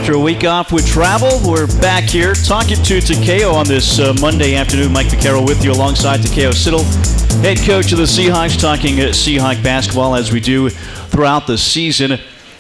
After a week off with travel, we're back here talking to Takayo on this Monday afternoon. Mike Vaccaro with you alongside Takayo Siddle, head coach of the Seahawks, talking Seahawk basketball as we do throughout the season.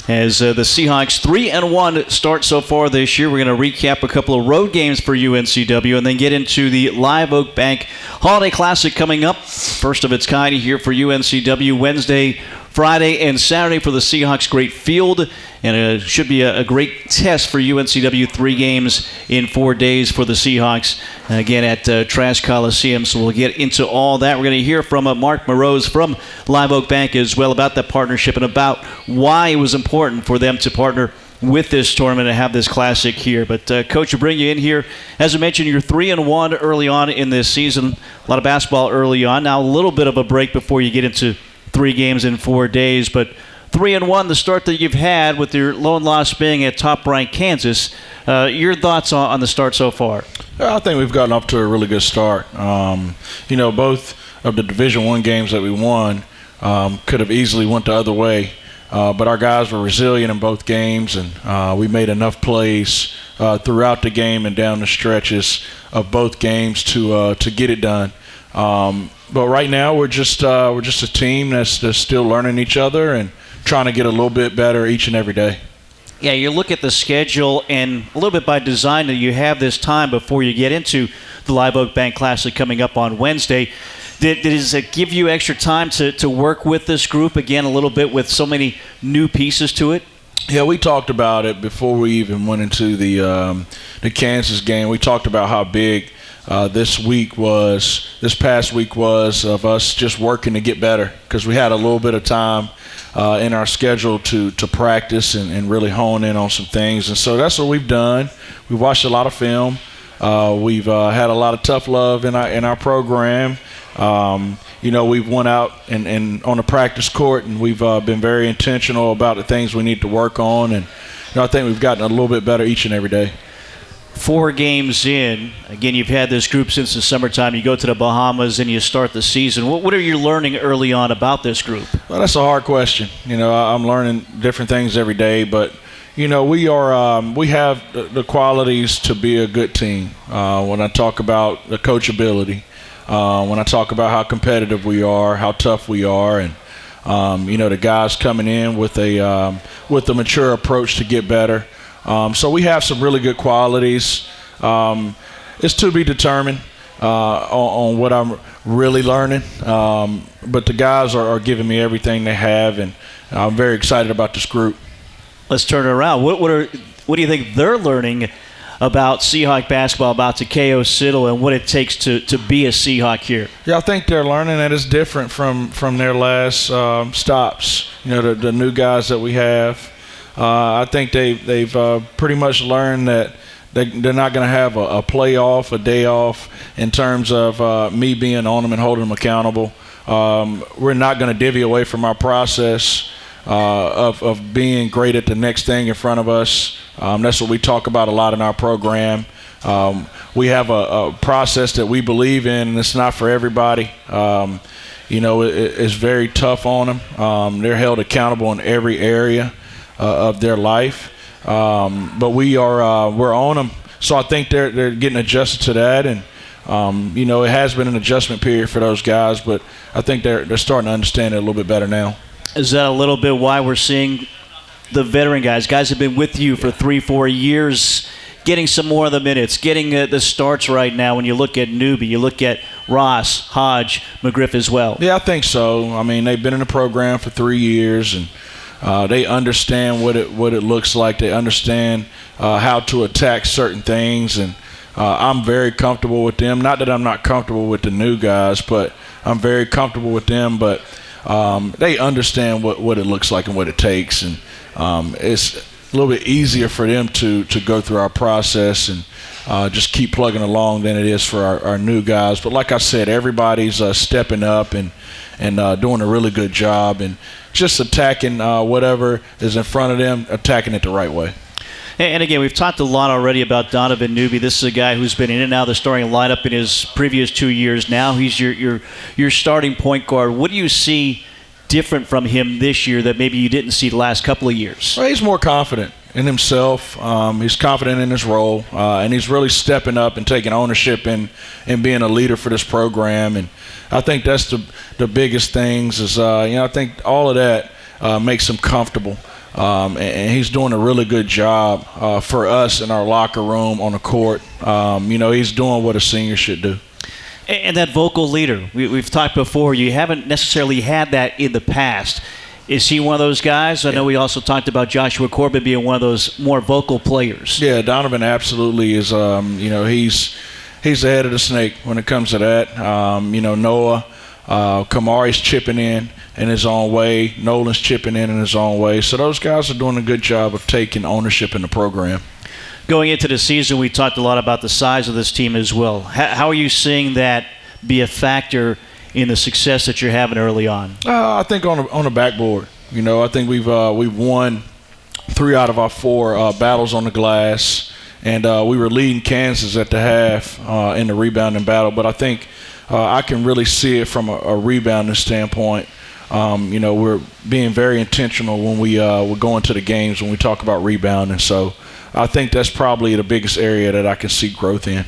As the Seahawks 3-1 start so far this year, we're going to recap a couple of road games for UNCW and then get into the Live Oak Bank Holiday Classic coming up. First of its kind here for UNCW Wednesday, Friday, and Saturday for the Seahawks. Great field, and it should be a great test for UNCW. 3 games in 4 days for the Seahawks, again at Trash Coliseum. So we'll get into all that. We're going to hear from Mark Moroz from Live Oak Bank as well about that partnership and about why it was important for them to partner with this tournament and have this classic here. But Coach, we'll bring you in here. As I mentioned, you're 3-1 early on in this season. A lot of basketball early on. Now a little bit of a break before you get into 3 games in 4 days, but 3-1, the start that you've had with your lone loss being at top-ranked Kansas. Your thoughts on the start so far? I think we've gotten off to a really good start. Both of the Division I games that we won could have easily went the other way, but our guys were resilient in both games, and we made enough plays throughout the game and down the stretches of both games to get it done. But right now we're just a team that's still learning each other and trying to get a little bit better each and every day. Yeah, you look at the schedule, and a little bit by design that you have this time before you get into the Live Oak Bank Classic coming up on Wednesday. Does it give you extra time to work with this group again a little bit with so many new pieces to it? Yeah, we talked about it before we even went into the Kansas game. We talked about how big this past week was of us just working to get better, because we had a little bit of time in our schedule to practice and really hone in on some things. And so that's what we've done. We've watched a lot of film. We've had a lot of tough love in our program. We've went out and on the practice court, and we've been very intentional about the things we need to work on. And I think we've gotten a little bit better each and every day. 4 games in, again, you've had this group since the summertime. You go to the Bahamas and you start the season. What are you learning early on about this group? Well, that's a hard question. I'm learning different things every day, but we have the qualities to be a good team. When I talk about the coachability, when I talk about how competitive we are, how tough we are, and the guys coming in with a mature approach to get better. So we have some really good qualities. It's to be determined on what I'm really learning. But the guys are giving me everything they have, and I'm very excited about this group. Let's turn it around. What do you think they're learning about Seahawk basketball, about Takayo Siddle, and what it takes to be a Seahawk here? Yeah, I think they're learning that it's different from their last stops. The new guys that we have. I think they've pretty much learned that they're not going to have a playoff, a day off in terms of me being on them and holding them accountable. We're not going to divvy away from our process of being great at the next thing in front of us. That's what we talk about a lot in our program. We have a process that we believe in, and it's not for everybody. It's very tough on them. They're held accountable in every area of their life, but we're on them. So I think they're getting adjusted to that, and it has been an adjustment period for those guys, but I think they're starting to understand it a little bit better now. Is that a little bit why we're seeing the veteran guys have been with you for 3-4 years, getting some more of the minutes, getting the starts right now? When you look at Newby, you look at Ross, Hodge, McGriff as well. Yeah, I think so. I mean, they've been in the program for 3 years, and they understand what it looks like. They understand how to attack certain things, and I'm very comfortable with them. Not that I'm not comfortable with the new guys, but I'm very comfortable with them. But they understand what it looks like and what it takes, and it's a little bit easier for them to go through our process and just keep plugging along than it is for our new guys. But like I said, everybody's stepping up and doing a really good job, and just attacking whatever is in front of them, attacking it the right way. And again, we've talked a lot already about Donovan Newby. This is a guy who's been in and out of the starting lineup in his previous 2 years. Now he's your starting point guard. What do you see different from him this year that maybe you didn't see the last couple of years? Well, he's more confident. in himself. He's confident in his role, and he's really stepping up and taking ownership and being a leader for this program. And I think that's the biggest things is, I think all of that makes him comfortable. And he's doing a really good job for us in our locker room, on the court. He's doing what a senior should do. And that vocal leader, we've talked before, you haven't necessarily had that in the past. Is he one of those guys? I know we also talked about Joshua Corbin being one of those more vocal players. Yeah, Donovan absolutely is, he's the head of the snake when it comes to that. Noah, Kamari's chipping in his own way. Nolan's chipping in his own way. So those guys are doing a good job of taking ownership in the program. Going into the season, we talked a lot about the size of this team as well. How are you seeing that be a factor in the success that you're having early on? I think on the backboard. I think we've won 3 out of our 4 battles on the glass, and we were leading Kansas at the half in the rebounding battle. But I think I can really see it from a rebounding standpoint. We're being very intentional when we're going to the games when we talk about rebounding. So I think that's probably the biggest area that I can see growth in.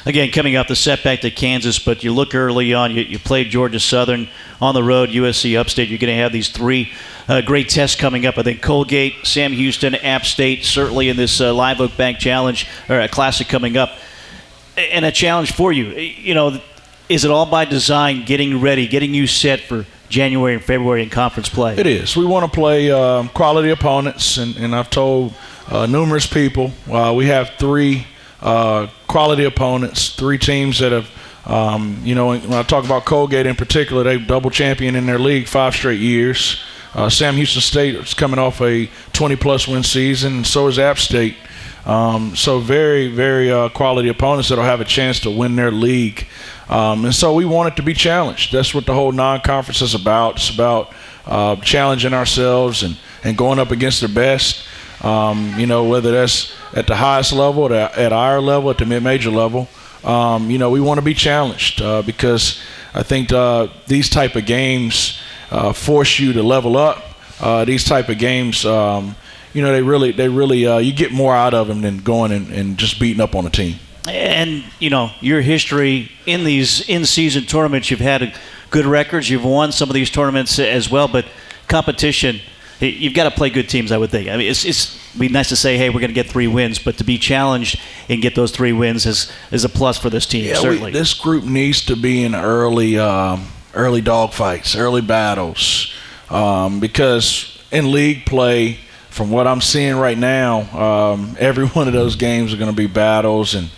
Again, coming off the setback to Kansas, but you look early on, you played Georgia Southern on the road, USC Upstate. You're going to have these 3 great tests coming up. I think Colgate, Sam Houston, App State, certainly in this Live Oak Bank Challenge, or a Classic coming up. And a challenge for you. Is it all by design, getting ready, getting you set for January and February in conference play? It is. We want to play quality opponents, and I've told numerous people we have 3 quality opponents, 3 teams that have, when I talk about Colgate in particular, they've double champion in their league 5 straight years. Sam Houston State is coming off a 20-plus win season, and so is App State. So very, very quality opponents that will have a chance to win their league. And so we want it to be challenged. That's what the whole non-conference is about. It's about challenging ourselves and going up against the best. Whether that's at the highest level, at our level, at the mid-major level, we want to be challenged because I think these type of games force you to level up. These type of games, they really, you get more out of them than going and just beating up on a team. And, your history in these in-season tournaments, you've had good records. You've won some of these tournaments as well, but competition, you've got to play good teams, I would think. I mean, it's be nice to say, hey, we're going to get 3 wins, but to be challenged and get those 3 wins is a plus for this team, certainly. This group needs to be in early dogfights, early battles, because in league play, from what I'm seeing right now, every one of those games are going to be battles. And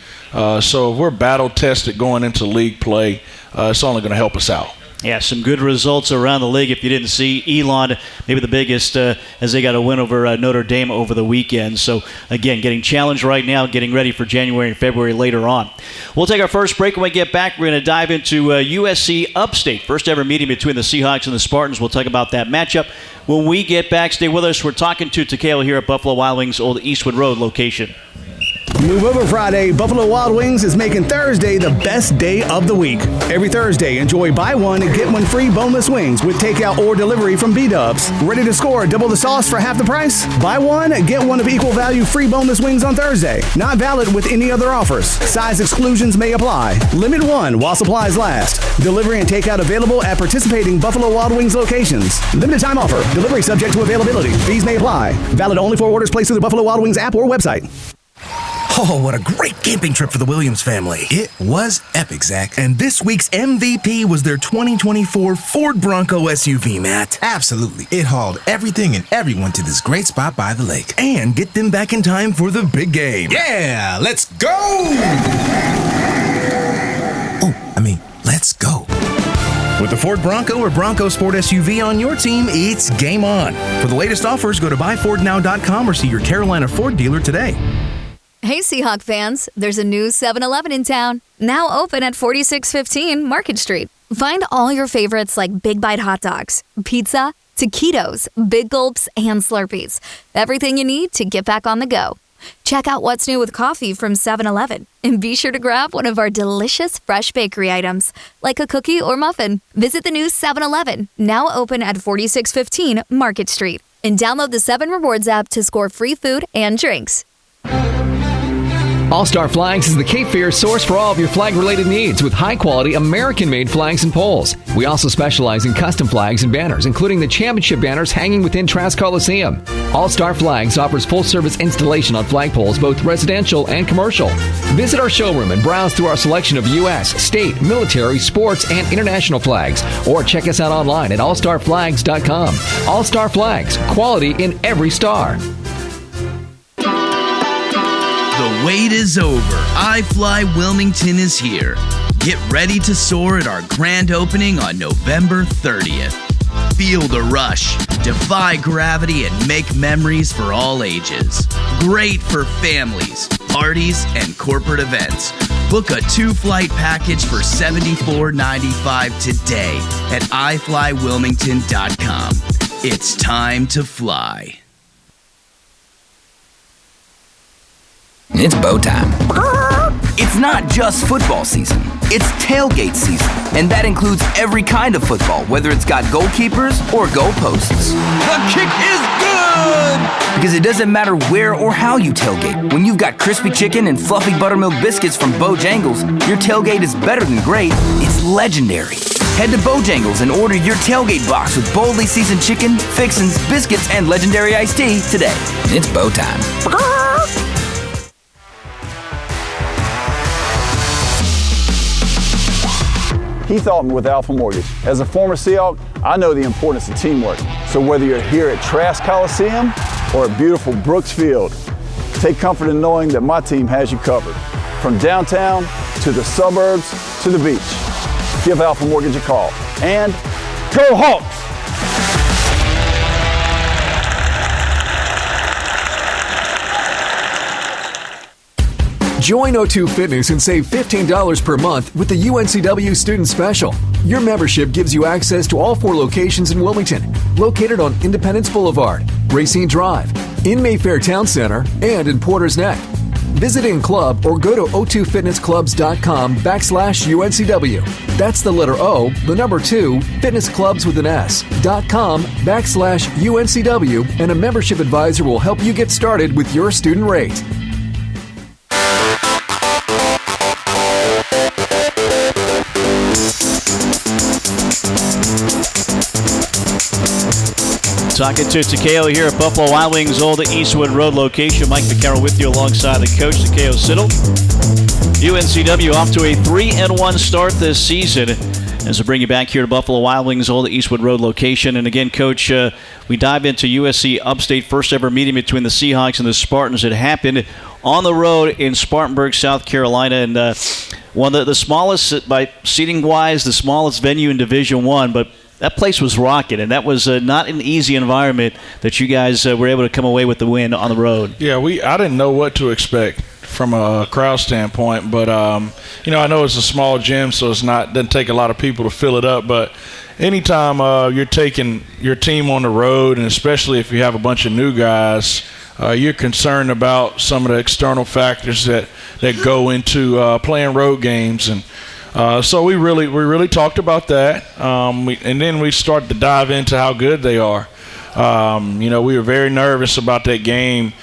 so if we're battle-tested going into league play, it's only going to help us out. Yeah, some good results around the league. If you didn't see, Elon, maybe the biggest, as they got a win over Notre Dame over the weekend. So, again, getting challenged right now, getting ready for January and February later on. We'll take our first break. When we get back, we're going to dive into USC Upstate. First ever meeting between the Seahawks and the Spartans. We'll talk about that matchup when we get back. Stay with us. We're talking to Takayo here at Buffalo Wild Wings' old Eastwood Road location. Move over Friday, Buffalo Wild Wings is making Thursday the best day of the week. Every Thursday, enjoy buy one and get one free boneless wings with takeout or delivery from B-Dubs. Ready to score double the sauce for half the price? Buy one, get one of equal value free boneless wings on Thursday. Not valid with any other offers. Size exclusions may apply. Limit 1 while supplies last. Delivery and takeout available at participating Buffalo Wild Wings locations. Limited time offer. Delivery subject to availability. Fees may apply. Valid only for orders placed through the Buffalo Wild Wings app or website. Oh, what a great camping trip for the Williams family. It was epic, Zach. And this week's MVP was their 2024 Ford Bronco SUV, Matt. Absolutely. It hauled everything and everyone to this great spot by the lake. And get them back in time for the big game. Yeah, let's go! Let's go. With the Ford Bronco or Bronco Sport SUV on your team, it's game on. For the latest offers, go to buyfordnow.com or see your Carolina Ford dealer today. Hey, Seahawk fans, there's a new 7-Eleven in town. Now open at 4615 Market Street. Find all your favorites like Big Bite hot dogs, pizza, taquitos, Big Gulps, and Slurpees. Everything you need to get back on the go. Check out what's new with coffee from 7-Eleven. And be sure to grab one of our delicious fresh bakery items, like a cookie or muffin. Visit the new 7-Eleven, now open at 4615 Market Street. and download the 7 Rewards app to score free food and drinks. All-Star Flags is the Cape Fear source for all of your flag-related needs with high-quality American-made flags and poles. We also specialize in custom flags and banners, including the championship banners hanging within Trask Coliseum. All-Star Flags offers full-service installation on flagpoles, both residential and commercial. Visit our showroom and browse through our selection of U.S., state, military, sports, and international flags. Or check us out online at allstarflags.com. All-Star Flags, quality in every star. The wait is over. iFly Wilmington is here. Get ready to soar at our grand opening on November 30th. Feel the rush, defy gravity, and make memories for all ages. Great for families, parties, and corporate events. Book a 2-flight package for $74.95 today at iflywilmington.com. It's time to fly. It's bow time. It's not just football season. It's tailgate season. And that includes every kind of football, whether it's got goalkeepers or goalposts. The kick is good! Because it doesn't matter where or how you tailgate. When you've got crispy chicken and fluffy buttermilk biscuits from Bojangles, your tailgate is better than great. It's legendary. Head to Bojangles and order your tailgate box with boldly seasoned chicken, fixins, biscuits, and legendary iced tea today. It's bow time. Keith Altman with Alpha Mortgage. As a former Seahawk, I know the importance of teamwork. So whether you're here at Trask Coliseum or at beautiful Brooks Field, take comfort in knowing that my team has you covered. From downtown to the suburbs to the beach. Give Alpha Mortgage a call. And go Hawks! Join O2 Fitness and save $15 per month with the UNCW Student Special. Your membership gives you access to all 4 locations in Wilmington, located on Independence Boulevard, Racine Drive, in Mayfair Town Center, and in Porter's Neck. Visit in club or go to o2fitnessclubs.com/UNCW. That's the letter O, the number 2, fitnessclubs with an S.com/UNCW, and a membership advisor will help you get started with your student rate. Talking to Takayo here at Buffalo Wild Wings Old Eastwood Road location. Mike McCarroll with you alongside the coach, Takayo Siddle. UNCW off to a 3-1 start this season as we bring you back here to Buffalo Wild Wings Old Eastwood Road location. And again, Coach, we dive into USC Upstate, first ever meeting between the Seahawks and the Spartans. It happened on the road in Spartanburg, South Carolina, and one of the smallest, by seating-wise, the smallest venue in Division I, but that place was rocking, and that was not an easy environment that you guys were able to come away with the win on the road. Yeah, I didn't know what to expect from a crowd standpoint, but I know it's a small gym, so doesn't take a lot of people to fill it up. But anytime you're taking your team on the road, and especially if you have a bunch of new guys, you're concerned about some of the external factors that go into playing road games. And so we really talked about that, and then we started to dive into how good they are. We were very nervous about that game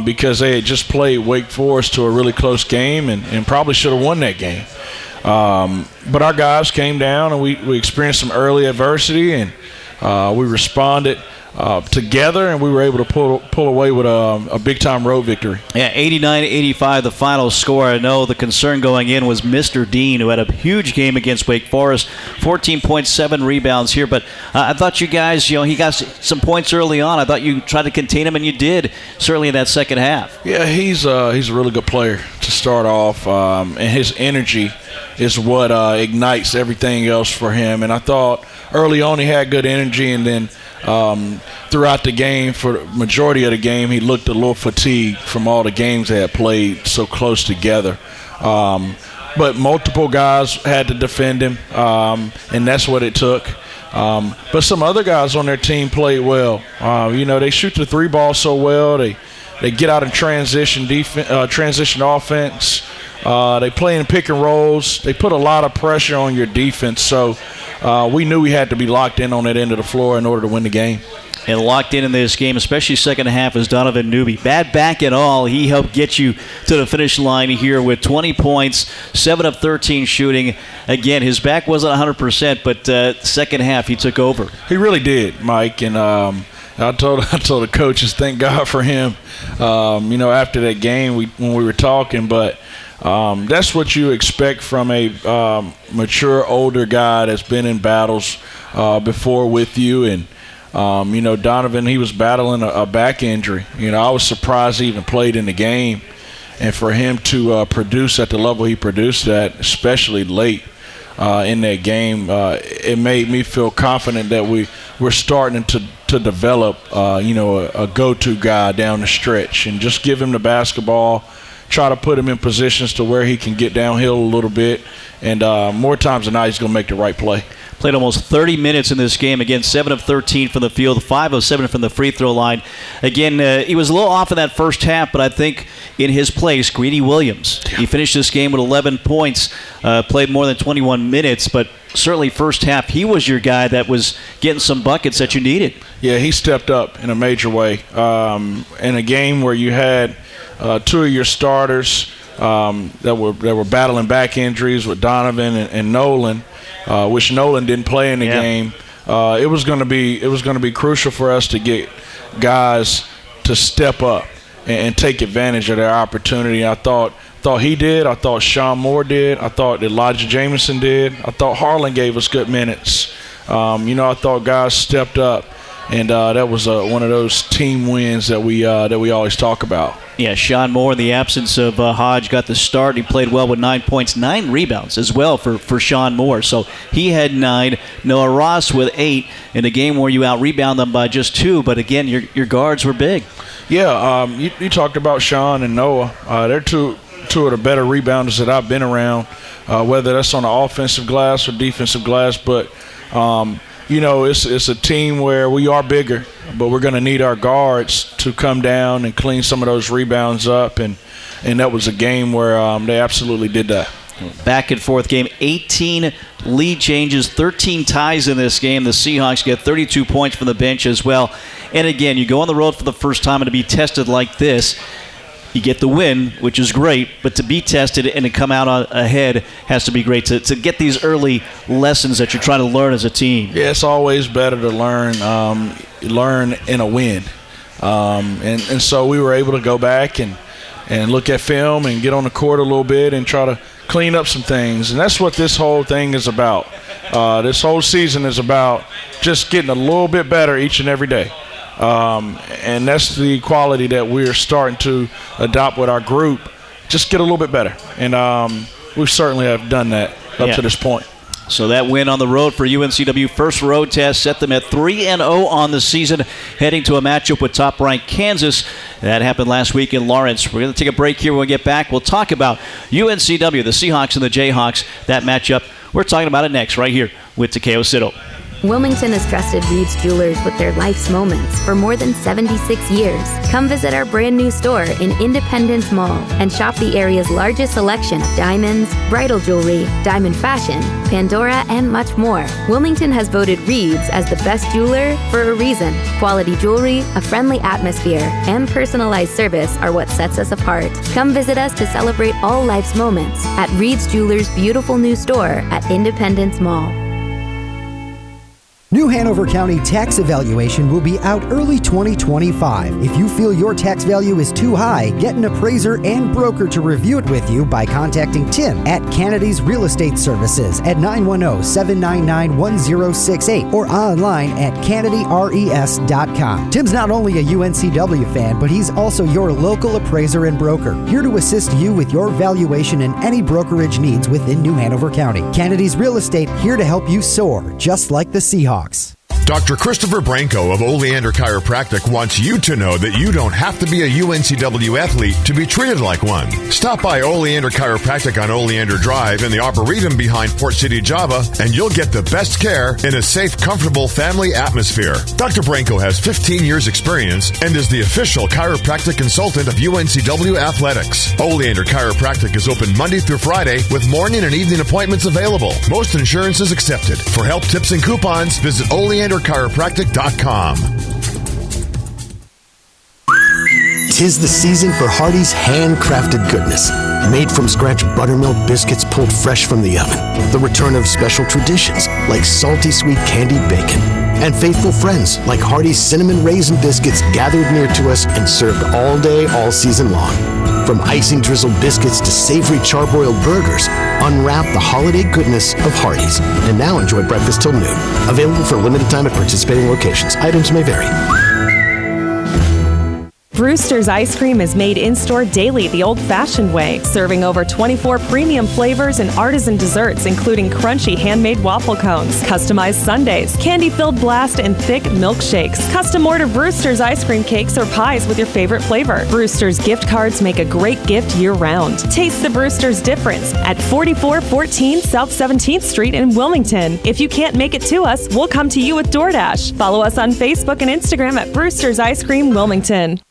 because they had just played Wake Forest to a really close game and probably should have won that game. But our guys came down, and we experienced some early adversity, and we responded together, and we were able to pull away with a big-time road victory. Yeah, 89-85, the final score. I know the concern going in was Mr. Dean, who had a huge game against Wake Forest, 14.7 rebounds here. But I thought you guys, he got some points early on. I thought you tried to contain him, and you did, certainly in that second half. Yeah, he's a really good player to start off, and his energy is what ignites everything else for him. And I thought early on he had good energy, and then throughout the game, for the majority of the game, he looked a little fatigued from all the games they had played so close together. But multiple guys had to defend him, and that's what it took. But some other guys on their team played well. They shoot the 3 ball so well. They get out of transition offense. They play in pick and rolls. They put a lot of pressure on your defense. So we knew we had to be locked in on that end of the floor in order to win the game. and locked in this game, especially second half, is Donovan Newby. Bad back and all, he helped get you to the finish line here with 20 points, 7 of 13 shooting. Again, his back wasn't 100%, but second half he took over. He really did, Mike, and I told the coaches, thank God for him. After that game when we were talking, but that's what you expect from a mature, older guy that's been in battles before with you. And Donovan, he was battling a back injury. I was surprised he even played in the game, and for him to produce at the level he produced at, especially late in that game, it made me feel confident that we're starting to develop, a go-to guy down the stretch, and just give him the basketball, try to put him in positions to where he can get downhill a little bit, and more times than not, he's going to make the right play. Played almost 30 minutes in this game. Again, 7 of 13 from the field, 5 of 7 from the free throw line. Again, he was a little off in that first half, but I think in his place, Greedy Williams, he finished this game with 11 points, played more than 21 minutes, but certainly first half, he was your guy that was getting some buckets that you needed. Yeah, he stepped up in a major way. In a game where you had 2 of your starters that were battling back injuries with Donovan and Nolan, which Nolan didn't play in the game. It was going to be crucial for us to get guys to step up and take advantage of their opportunity. I thought he did. I thought Sean Moore did. I thought Elijah Jamison did. I thought Harlan gave us good minutes. I thought guys stepped up, and that was one of those team wins that we always talk about. Yeah, Sean Moore, in the absence of Hodge, got the start. He played well with 9 points, 9 rebounds as well for Sean Moore. So he had 9. Noah Ross with 8 in a game where you out-rebound them by just 2. But, again, your guards were big. Yeah, you talked about Sean and Noah. They're two of the better rebounders that I've been around, whether that's on the offensive glass or defensive glass. But, it's a team where we are bigger, but we're going to need our guards to come down and clean some of those rebounds up. And that was a game where they absolutely did that. Back and forth game, 18 lead changes, 13 ties in this game. The Seahawks get 32 points from the bench as well. And again, you go on the road for the first time and to be tested like this, you get the win, which is great, but to be tested and to come out ahead has to be great to get these early lessons that you're trying to learn as a team. Yeah, it's always better to learn in a win. And so we were able to go back and look at film and get on the court a little bit and try to clean up some things. And that's what this whole thing is about. This whole season is about just getting a little bit better each and every day. And that's the quality that we're starting to adopt with our group. Just get a little bit better. And we certainly have done that up to this point. So that win on the road for UNCW, first road test, set them at 3-0 on the season, heading to a matchup with top-ranked Kansas. That happened last week in Lawrence. We're going to take a break here. When we get back, we'll talk about UNCW, the Seahawks and the Jayhawks, that matchup. We're talking about it next right here with Takayo Siddle. Wilmington has trusted Reed's Jewelers with their life's moments for more than 76 years. Come visit our brand new store in Independence Mall and shop the area's largest selection of diamonds, bridal jewelry, diamond fashion, Pandora, and much more. Wilmington has voted Reed's as the best jeweler for a reason. Quality jewelry, a friendly atmosphere, and personalized service are what sets us apart. Come visit us to celebrate all life's moments at Reed's Jewelers' beautiful new store at Independence Mall. New Hanover County tax evaluation will be out early 2025. If you feel your tax value is too high, get an appraiser and broker to review it with you by contacting Tim at Kennedy's Real Estate Services at 910-799-1068 or online at kennedyres.com. Tim's not only a UNCW fan, but he's also your local appraiser and broker, here to assist you with your valuation and any brokerage needs within New Hanover County. Kennedy's Real Estate, here to help you soar, just like the Seahawks. Dr. Christopher Branco of Oleander Chiropractic wants you to know that you don't have to be a UNCW athlete to be treated like one. Stop by Oleander Chiropractic on Oleander Drive in the Arboretum behind Port City, Java, and you'll get the best care in a safe, comfortable family atmosphere. Dr. Branco has 15 years experience and is the official chiropractic consultant of UNCW Athletics. Oleander Chiropractic is open Monday through Friday with morning and evening appointments available. Most insurance is accepted. For help, tips, and coupons, visit OleanderChiropractic.com. 'Tis the season for Hardee's handcrafted goodness. Made from scratch buttermilk biscuits pulled fresh from the oven. The return of special traditions like salty sweet candied bacon. And faithful friends like Hardee's cinnamon raisin biscuits gathered near to us and served all day, all season long. From icing drizzled biscuits to savory charbroiled burgers, unwrap the holiday goodness of Hardee's. And now enjoy breakfast till noon. Available for a limited time at participating locations. Items may vary. Brewster's ice cream is made in-store daily the old-fashioned way, serving over 24 premium flavors and artisan desserts, including crunchy handmade waffle cones, customized sundaes, candy-filled blast, and thick milkshakes. Custom order Brewster's ice cream cakes or pies with your favorite flavor. Brewster's gift cards make a great gift year-round. Taste the Brewster's difference at 4414 South 17th Street in Wilmington. If you can't make it to us, we'll come to you with DoorDash. Follow us on Facebook and Instagram at Brewster's Ice Cream Wilmington.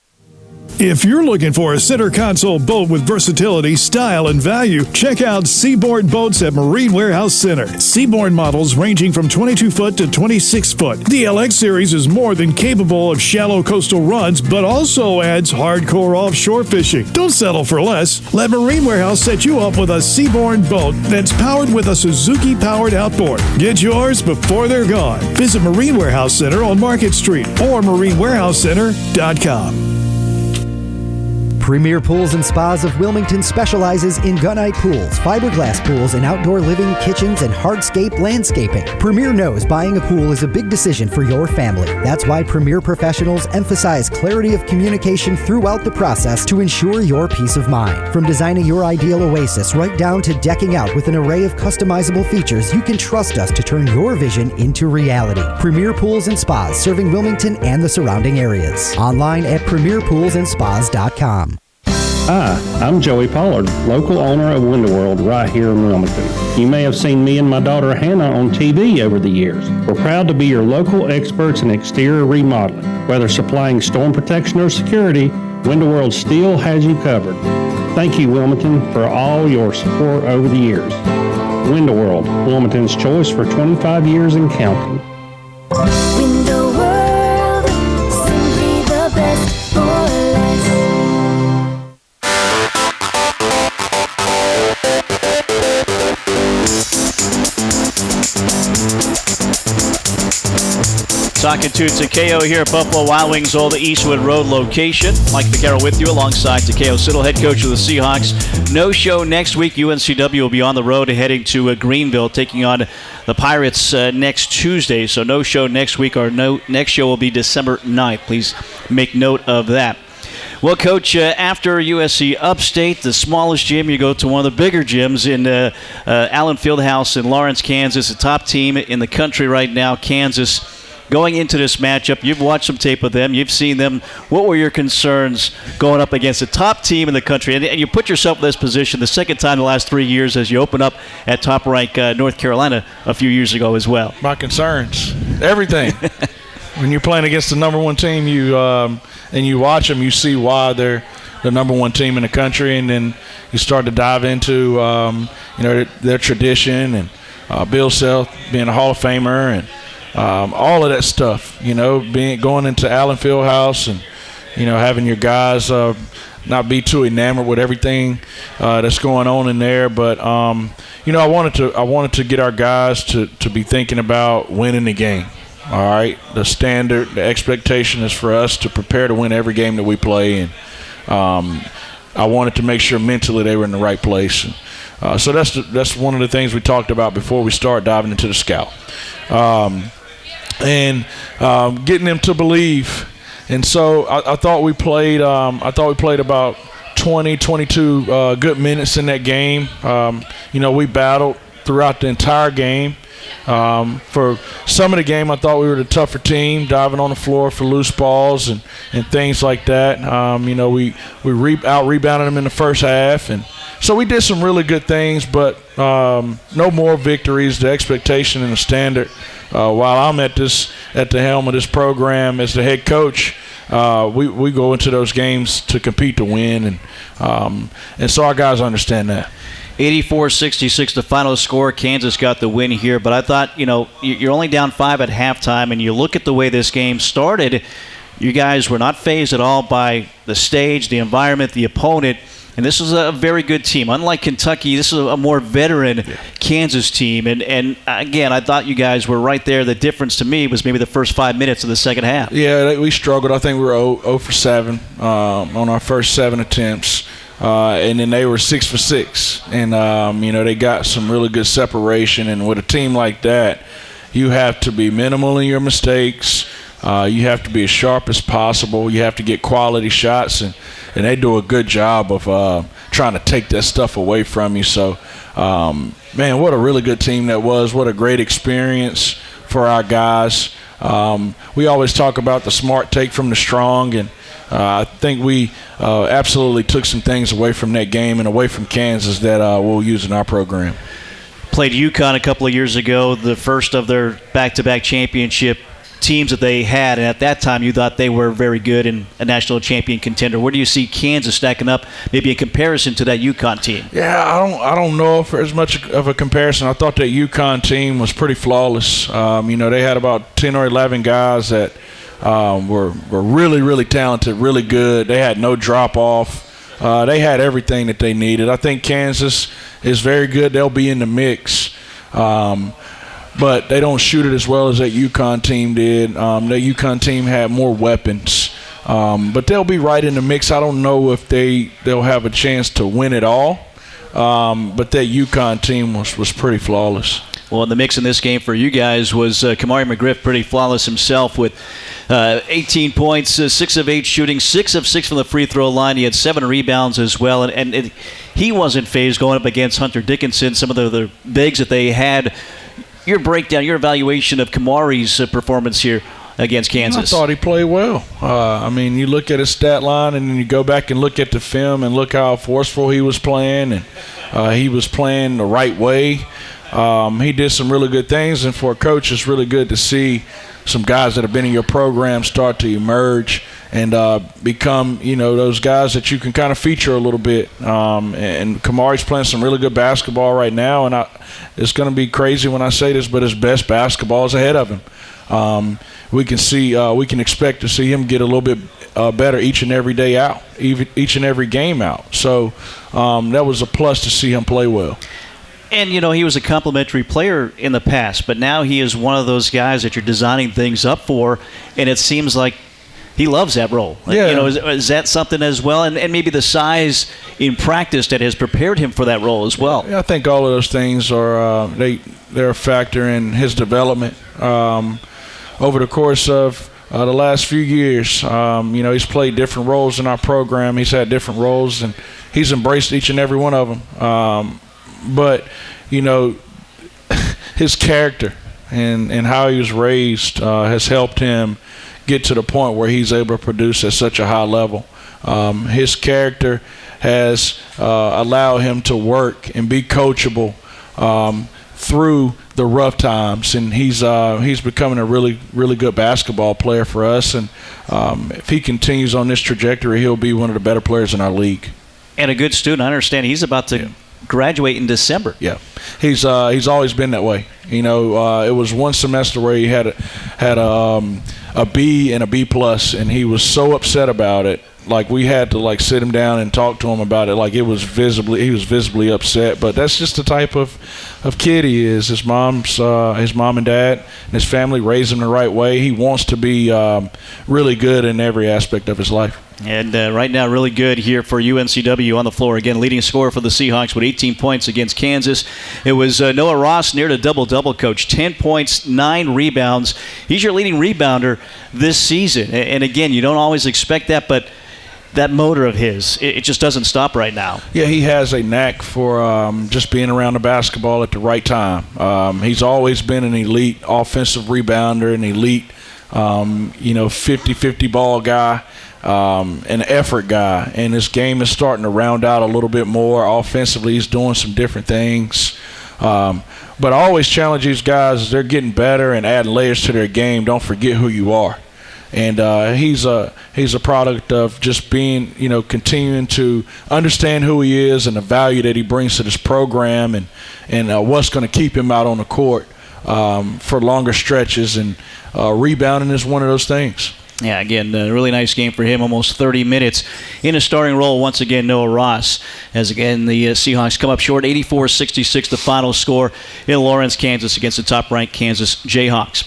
If you're looking for a center console boat with versatility, style, and value, check out Seaboard Boats at Marine Warehouse Center. Seaboard models ranging from 22-foot to 26-foot. The LX series is more than capable of shallow coastal runs, but also adds hardcore offshore fishing. Don't settle for less. Let Marine Warehouse set you up with a Seaboard boat that's powered with a Suzuki-powered outboard. Get yours before they're gone. Visit Marine Warehouse Center on Market Street or marinewarehousecenter.com. Premier Pools and Spas of Wilmington specializes in gunite pools, fiberglass pools, and outdoor living, kitchens, and hardscape landscaping. Premier knows buying a pool is a big decision for your family. That's why Premier professionals emphasize clarity of communication throughout the process to ensure your peace of mind. From designing your ideal oasis right down to decking out with an array of customizable features, you can trust us to turn your vision into reality. Premier Pools and Spas serving Wilmington and the surrounding areas. Online at premierpoolsandspas.com. Hi, I'm Joey Pollard, local owner of Window World right here in Wilmington. You may have seen me and my daughter Hannah on TV over the years. We're proud to be your local experts in exterior remodeling. Whether supplying storm protection or security, Window World still has you covered. Thank you, Wilmington, for all your support over the years. Window World, Wilmington's choice for 25 years and counting. Window World, simply the best for less. Talking to Takayo here at Buffalo Wild Wings, Old Eastwood Road location. Mike Vaccaro with you alongside Takayo Siddle, head coach of the Seahawks. No show next week. UNCW will be on the road heading to Greenville, taking on the Pirates next Tuesday. So no show next week. Our next show will be December 9th. Please make note of that. Well, Coach, after USC Upstate, the smallest gym, you go to one of the bigger gyms in Allen Fieldhouse in Lawrence, Kansas, the top team in the country right now, Kansas. Going into this matchup, you've watched some tape of them. You've seen them. What were your concerns going up against the top team in the country? And you put yourself in this position the second time in the last 3 years as you open up at top rank North Carolina a few years ago as well. My concerns, everything. When you're playing against the number one team, and you watch them, you see why they're the number one team in the country, and then you start to dive into their tradition and Bill Self being a Hall of Famer and all of that stuff, going into Allen Fieldhouse and, having your guys not be too enamored with everything that's going on in there. But, I wanted to get our guys to be thinking about winning the game. All right. The standard, the expectation is for us to prepare to win every game that we play. And I wanted to make sure mentally they were in the right place. So that's one of the things we talked about before we start diving into the scout. And getting them to believe. And so I thought we played about 20, 22 good minutes in that game. We battled throughout the entire game. For some of the game, I thought we were the tougher team, diving on the floor for loose balls and things like that. We out-rebounded them in the first half. And so we did some really good things, but no more victories. The expectation and the standard, while I'm at the helm of this program as the head coach, we go into those games to compete to win. And so our guys understand that. 84-66, the final score. Kansas got the win here, but I thought, you're only down 5 at halftime, and you look at the way this game started. You guys were not fazed at all by the stage, the environment, the opponent. And this is a very good team. Unlike Kentucky, this is a more veteran Kansas team. And again, I thought you guys were right there. The difference to me was maybe the first 5 minutes of the second half. Yeah, we struggled. I think we were 0 for 7 on our first 7 attempts. And then they were 6 for 6. And, they got some really good separation. And with a team like that, you have to be minimal in your mistakes. You have to be as sharp as possible. You have to get quality shots. And they do a good job of trying to take that stuff away from you. So, man, what a really good team that was. What a great experience for our guys. We always talk about the smart take from the strong, and I think we absolutely took some things away from that game and away from Kansas that we'll use in our program. Played UConn a couple of years ago, the first of their back-to-back championship teams that they had, and at that time you thought they were very good and a national champion contender. Where do you see Kansas stacking up, maybe in comparison to that UConn team? Yeah, I don't know if there's much of a comparison. I thought that UConn team was pretty flawless. They had about 10 or 11 guys that were really, really talented, really good. They had no drop-off. They had everything that they needed. I think Kansas is very good. They'll be in the mix. But they don't shoot it as well as that UConn team did. That UConn team had more weapons. But they'll be right in the mix. I don't know if they'll have a chance to win it all. But that UConn team was pretty flawless. Well, in the mix in this game for you guys was Kamari McGriff, pretty flawless himself with 18 points, 6 of 8 shooting, 6 of 6 from the free throw line. He had 7 rebounds as well. And he wasn't fazed going up against Hunter Dickinson, some of the bigs that they had. Your breakdown, your evaluation of Kamari's performance here against Kansas. I thought he played well. You look at his stat line and then you go back and look at the film and look how forceful he was playing, and he was playing the right way. He did some really good things, and for a coach, it's really good to see some guys that have been in your program start to emerge and become, those guys that you can kind of feature a little bit. And Kamari's playing some really good basketball right now, and it's going to be crazy when I say this, but his best basketball is ahead of him. We can expect to see him get a little bit better each and every day out, each and every game out. So that was a plus to see him play well. And, he was a complimentary player in the past, but now he is one of those guys that you're designing things up for, and it seems like he loves that role. Yeah. Is that something as well? And maybe the size in practice that has prepared him for that role as well. Yeah, I think all of those things are they're a factor in his development over the course of the last few years. He's played different roles in our program. He's had different roles, and he's embraced each and every one of them. But, his character and how he was raised has helped him get to the point where he's able to produce at such a high level. His character has allowed him to work and be coachable through the rough times, and he's becoming a really, really good basketball player for us. And if he continues on this trajectory, he'll be one of the better players in our league. And a good student. I understand he's about to graduate in December. Yeah, he's always been that way. It was one semester where he had a B and a B plus, and he was so upset about it. Like, we had to sit him down and talk to him about it. Like, he was visibly upset. But that's just the type of kid he is. His mom and dad and his family raised him the right way. He wants to be really good in every aspect of his life. And right now, really good here for UNCW on the floor. Again, leading scorer for the Seahawks with 18 points against Kansas. It was Noah Ross near to double-double, Coach. 10 points, 9 rebounds. He's your leading rebounder this season. And again, you don't always expect that, but that motor of his, it just doesn't stop right now. Yeah, he has a knack for just being around the basketball at the right time. He's always been an elite offensive rebounder, an elite 50-50 ball guy. An effort guy, and his game is starting to round out a little bit more. Offensively, he's doing some different things. But I always challenge these guys as they're getting better and adding layers to their game. Don't forget who you are. And he's a product of just being, continuing to understand who he is and the value that he brings to this program, and what's going to keep him out on the court for longer stretches. And rebounding is one of those things. Yeah, again, a really nice game for him. Almost 30 minutes in a starting role. Once again, Noah Ross. As again, the Seahawks come up short, 84-66, the final score in Lawrence, Kansas, against the top-ranked Kansas Jayhawks.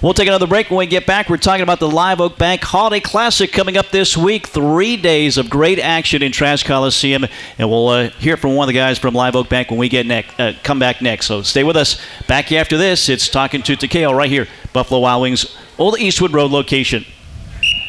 We'll take another break. When we get back, we're talking about the Live Oak Bank Holiday Classic coming up this week. 3 days of great action in Trask Coliseum, and we'll hear from one of the guys from Live Oak Bank when we come back next. So stay with us. Back after this, it's Talkin' to Takayo right here, Buffalo Wild Wings, Old Eastwood Road location.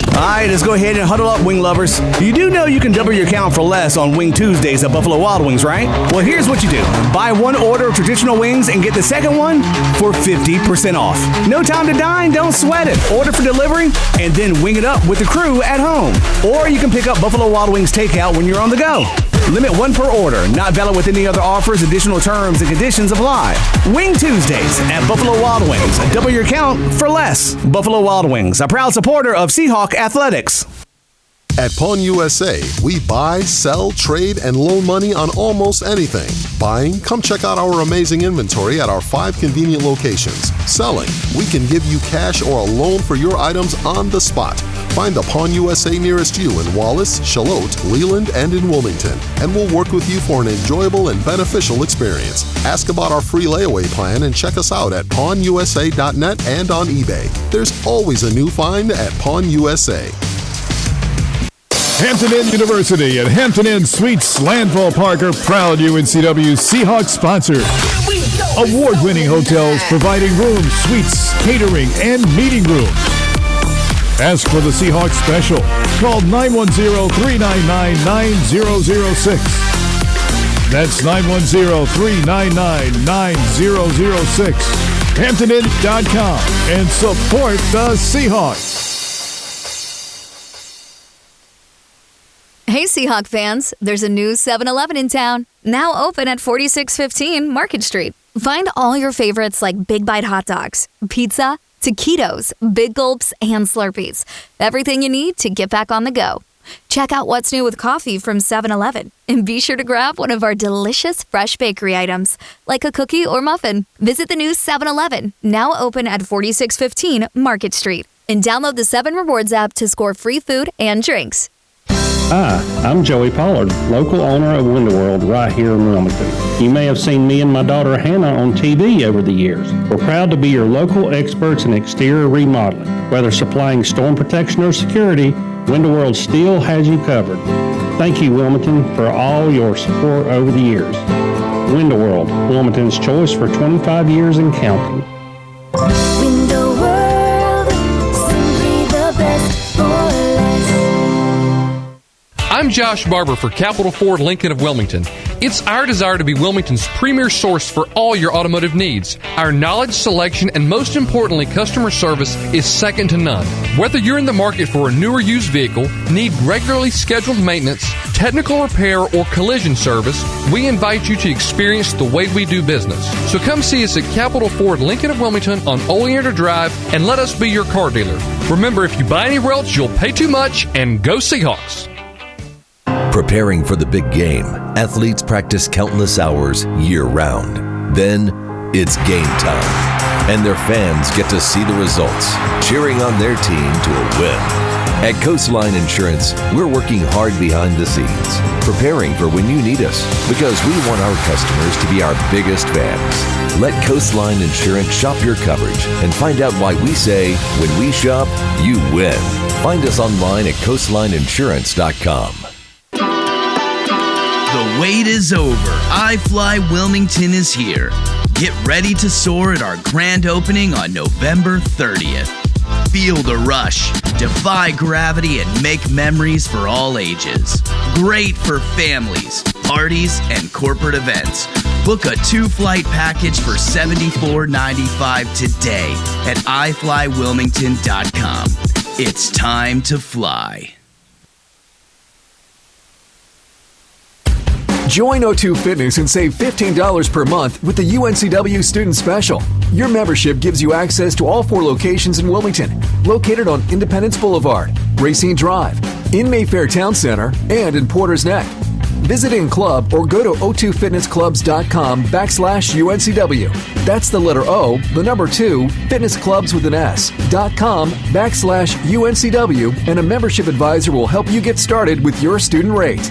All right, let's go ahead and huddle up, Wing lovers. You do know you can double your count for less on Wing Tuesdays at Buffalo Wild Wings, right? Well, here's what you do. Buy one order of traditional wings and get the second one for 50% off. No time to dine? Don't sweat it. Order for delivery and then wing it up with the crew at home. Or you can pick up Buffalo Wild Wings takeout when you're on the go. Limit one per order. Not valid with any other offers. Additional terms and conditions apply. Wing Tuesdays at Buffalo Wild Wings. Double your count for less. Buffalo Wild Wings, a proud supporter of Seahawk Athletics. At Pawn USA, we buy, sell, trade, and loan money on almost anything. Buying? Come check out our amazing inventory at our 5 convenient locations. Selling? We can give you cash or a loan for your items on the spot. Find the Pawn USA nearest you in Wallace, Charlotte, Leland, and in Wilmington, and we'll work with you for an enjoyable and beneficial experience. Ask about our free layaway plan and check us out at pawnusa.net and on eBay. There's always a new find at Pawn USA. Hampton Inn University and Hampton Inn Suites Landfall Park are proud UNCW Seahawks sponsors. Award-winning hotels providing rooms, suites, catering, and meeting rooms. Ask for the Seahawks special. Call 910-399-9006. That's 910-399-9006. HamptonInn.com and support the Seahawks. Hey, Seahawk fans, there's a new 7-Eleven in town, now open at 4615 Market Street. Find all your favorites like Big Bite hot dogs, pizza, taquitos, Big Gulps, and Slurpees. Everything you need to get back on the go. Check out what's new with coffee from 7-Eleven, and be sure to grab one of our delicious fresh bakery items, like a cookie or muffin. Visit the new 7-Eleven, now open at 4615 Market Street, and download the 7 Rewards app to score free food and drinks. Hi, I'm Joey Pollard, local owner of Window World right here in Wilmington. You may have seen me and my daughter Hannah on TV over the years. We're proud to be your local experts in exterior remodeling. Whether supplying storm protection or security, Window World still has you covered. Thank you, Wilmington, for all your support over the years. Window World, Wilmington's choice for 25 years and counting. Window World, simply the best for less. I'm Josh Barber for Capital Ford Lincoln of Wilmington. It's our desire to be Wilmington's premier source for all your automotive needs. Our knowledge, selection, and most importantly, customer service is second to none. Whether you're in the market for a new or used vehicle, need regularly scheduled maintenance, technical repair, or collision service, we invite you to experience the way we do business. So come see us at Capital Ford Lincoln of Wilmington on Oleander Drive and let us be your car dealer. Remember, if you buy anywhere else, you'll pay too much, and go Seahawks. Preparing for the big game, athletes practice countless hours year-round. Then, it's game time, and their fans get to see the results, cheering on their team to a win. At Coastline Insurance, we're working hard behind the scenes, preparing for when you need us, because we want our customers to be our biggest fans. Let Coastline Insurance shop your coverage and find out why we say, when we shop, you win. Find us online at coastlineinsurance.com. The wait is over. iFly Wilmington is here. Get ready to soar at our grand opening on November 30th. Feel the rush, defy gravity, and make memories for all ages. Great for families, parties, and corporate events. Book a 2-flight package for $74.95 today at iflywilmington.com. It's time to fly. Join O2 Fitness and save $15 per month with the UNCW Student Special. Your membership gives you access to all 4 locations in Wilmington, located on Independence Boulevard, Racine Drive, in Mayfair Town Center, and in Porter's Neck. Visit in club or go to o2fitnessclubs.com/UNCW. That's the letter O, the number 2, fitnessclubs with an S.com/UNCW, and a membership advisor will help you get started with your student rate.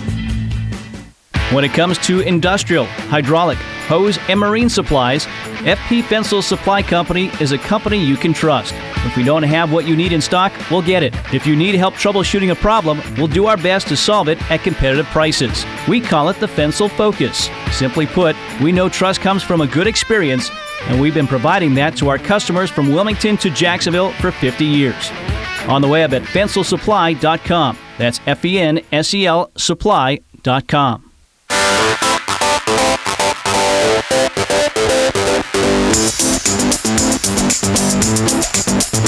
When it comes to industrial, hydraulic, hose, and marine supplies, FP Fensel Supply Company is a company you can trust. If we don't have what you need in stock, we'll get it. If you need help troubleshooting a problem, we'll do our best to solve it at competitive prices. We call it the Fensel Focus. Simply put, we know trust comes from a good experience, and we've been providing that to our customers from Wilmington to Jacksonville for 50 years. On the web at fenselsupply.com. That's FENSEL supply.com.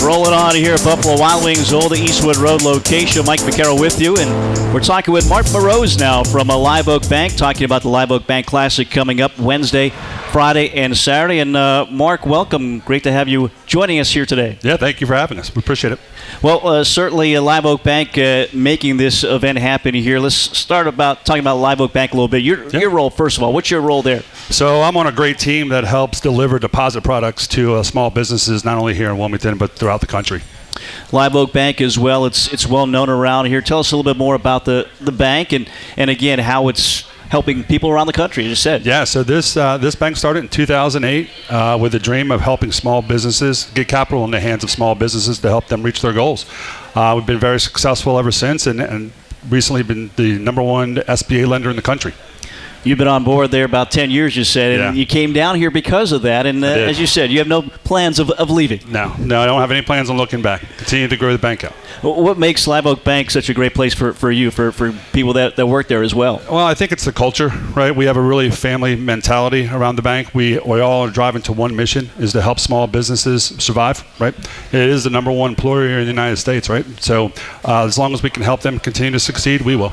Rolling on here at Buffalo Wild Wings, Old Eastwood Road location. Mike McCarroll with you, and we're talking with Mark Burrows now from Live Oak Bank, talking about the Live Oak Bank Classic coming up Wednesday, Friday, and Saturday. And Mark, welcome. Great to have you joining us here today. Yeah, thank you for having us. We appreciate it. Well, certainly Live Oak Bank making this event happen here. Let's start talking about Live Oak Bank a little bit. Your role, first of all, what's your role there? So I'm on a great team that helps deliver deposit products to small businesses, not only here in Wilmington, but throughout the country. Live Oak Bank as well. It's well known around here. Tell us a little bit more about the bank and again, how it's helping people around the country, you just said. Yeah, so this bank started in 2008 with a dream of helping small businesses get capital in the hands of small businesses to help them reach their goals. We've been very successful ever since and recently been the #1 SBA lender in the country. You've been on board there about 10 years, you said, and you came down here because of that. And as you said, you have no plans of leaving. No, I don't have any plans on looking back. Continue to grow the bank out. What makes Live Oak Bank such a great place for you, for people that work there as well? Well, I think it's the culture, right? We have a really family mentality around the bank. We all are driving to one mission, is to help small businesses survive, right? It is the #1 employer here in the United States, right? So as long as we can help them continue to succeed, we will.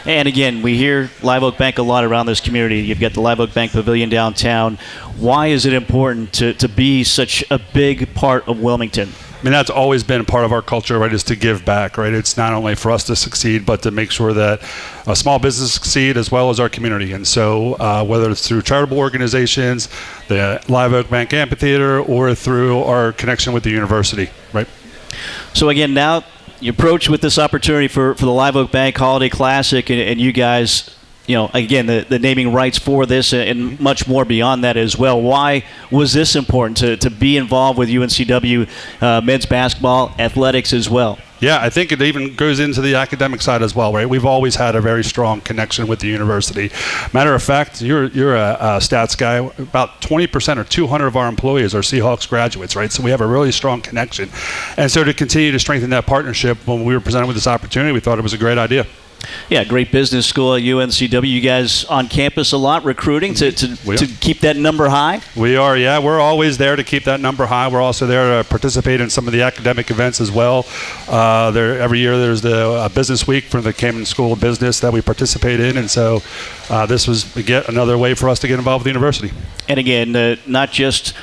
And again, we hear Live Oak Bank a lot around this community. You've got the Live Oak Bank Pavilion downtown. Why is it important to be such a big part of Wilmington? I mean, that's always been part of our culture, right, is to give back, right? It's not only for us to succeed, but to make sure that small businesses succeed as well as our community. And so whether it's through charitable organizations, the Live Oak Bank Amphitheater, or through our connection with the university, right? So again, now you approach with this opportunity for the Live Oak Bank Holiday Classic, and you guys, again, the naming rights for this and much more beyond that as well. Why was this important to be involved with UNCW men's basketball, athletics as well? Yeah, I think it even goes into the academic side as well, right? We've always had a very strong connection with the university. Matter of fact, you're a stats guy. About 20% or 200 of our employees are Seahawks graduates, right? So we have a really strong connection. And so to continue to strengthen that partnership, when we were presented with this opportunity, we thought it was a great idea. Yeah, great business school at UNCW. You guys on campus a lot, recruiting to keep that number high? We are, yeah. We're always there to keep that number high. We're also there to participate in some of the academic events as well. Every year there's the Business Week for the Camden School of Business that we participate in, and so this was yet another way for us to get involved with the university. And again, not just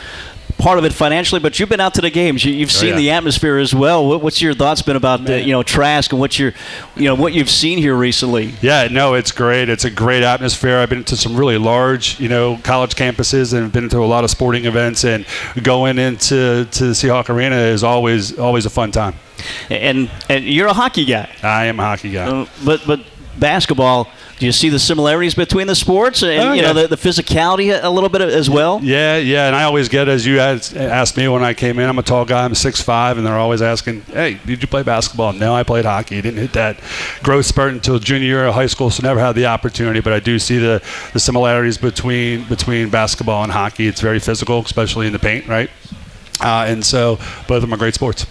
part of it financially, but you've been out to the games. You've seen the atmosphere as well. What's your thoughts been about Trask and what you've seen here recently? Yeah, no, it's great. It's a great atmosphere. I've been to some really large, college campuses and been to a lot of sporting events, and going into Seahawk Arena is always a fun time. And you're a hockey guy. I am a hockey guy. But basketball, do you see the similarities between the sports and the physicality a little bit as well? Yeah, and I always get, as you asked me when I came in, I'm a tall guy, I'm 6'5", and they're always asking, hey, did you play basketball? No, I played hockey. Didn't hit that growth spurt until junior year of high school, so never had the opportunity, but I do see the similarities between basketball and hockey. It's very physical, especially in the paint, right? And so both of them are great sports.